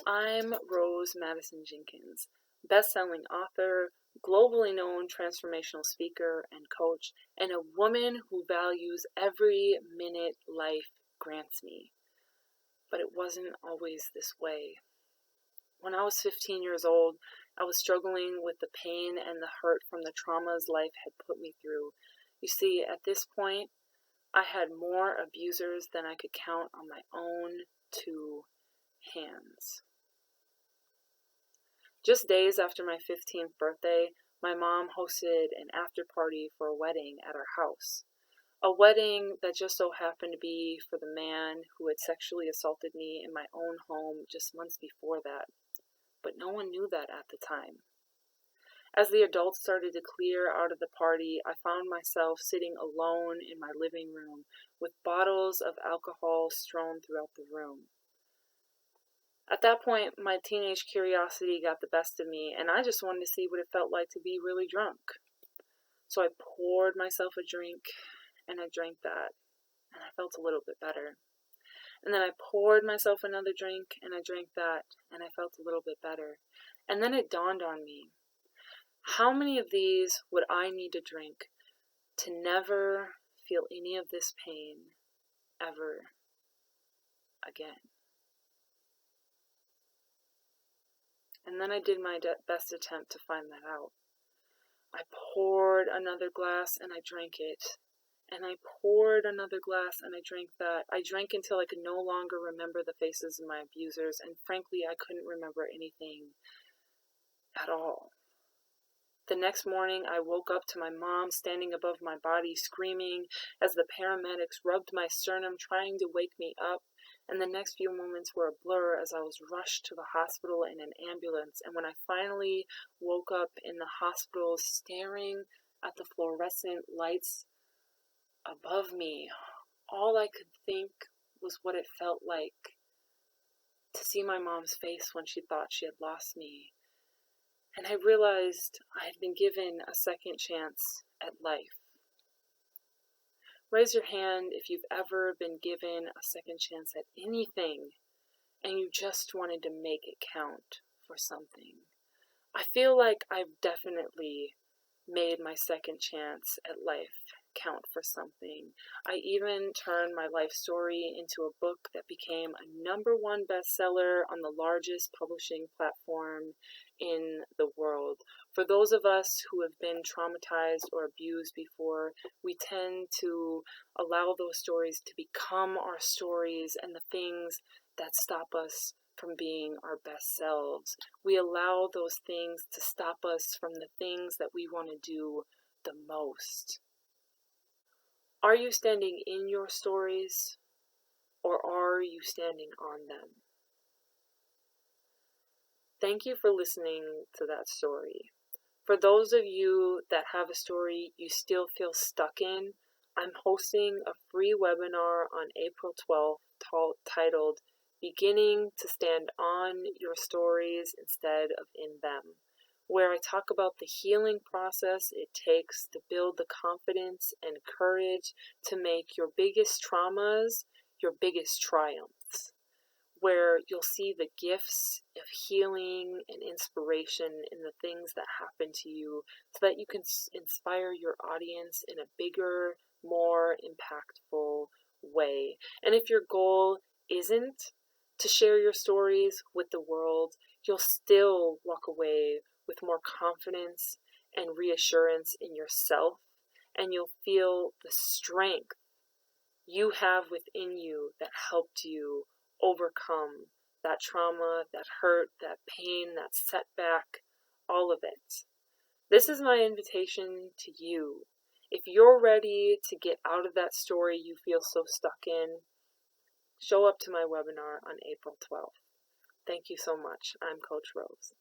I'm Rose Madison Jenkins, best-selling author, globally known transformational speaker and coach, and a woman who values every minute life grants me. But it wasn't always this way. When I was 15 years old, I was struggling with the pain and the hurt from the traumas life had put me through. You see, at this point, I had more abusers than I could count on my own two hands. Just days after my 15th birthday, my mom hosted an after party for a wedding at our house. A wedding that just so happened to be for the man who had sexually assaulted me in my own home just months before that. But no one knew that at the time. As the adults started to clear out of the party, I found myself sitting alone in my living room with bottles of alcohol strewn throughout the room. At that point, my teenage curiosity got the best of me, and I just wanted to see what it felt like to be really drunk. So I poured myself a drink, and I drank that, and I felt a little bit better. And then I poured myself another drink, and I drank that, and I felt a little bit better. And then it dawned on me, how many of these would I need to drink to never feel any of this pain ever again? And then I did my best attempt to find that out. I poured another glass and I drank it. And I poured another glass and I drank that. I drank until I could no longer remember the faces of my abusers, and frankly, I couldn't remember anything at all. The next morning, I woke up to my mom standing above my body, screaming as the paramedics rubbed my sternum, trying to wake me up. And the next few moments were a blur as I was rushed to the hospital in an ambulance. And when I finally woke up in the hospital, staring at the fluorescent lights above me, all I could think was what it felt like to see my mom's face when she thought she had lost me. And I realized I had been given a second chance at life. Raise your hand if you've ever been given a second chance at anything and you just wanted to make it count for something. I feel like I've definitely made my second chance at life count for something. I even turned my life story into a book that became a #1 bestseller on the largest publishing platform in the world. For those of us who have been traumatized or abused before, we tend to allow those stories to become our stories and the things that stop us from being our best selves. We allow those things to stop us from the things that we want to do the most. Are you standing in your stories, or are you standing on them? Thank you for listening to that story. For those of you that have a story you still feel stuck in, I'm hosting a free webinar on April 12th titled Beginning to Stand on Your Stories Instead of in Them, where I talk about the healing process it takes to build the confidence and courage to make your biggest traumas your biggest triumphs, where you'll see the gifts of healing and inspiration in the things that happen to you so that you can inspire your audience in a bigger, more impactful way. And if your goal isn't to share your stories with the world, you'll still walk away with more confidence and reassurance in yourself, and you'll feel the strength you have within you that helped you overcome that trauma, that hurt, that pain, that setback, all of it. This is my invitation to you. If you're ready to get out of that story you feel so stuck in, show up to my webinar on April 12th. Thank you so much. I'm Coach Rose.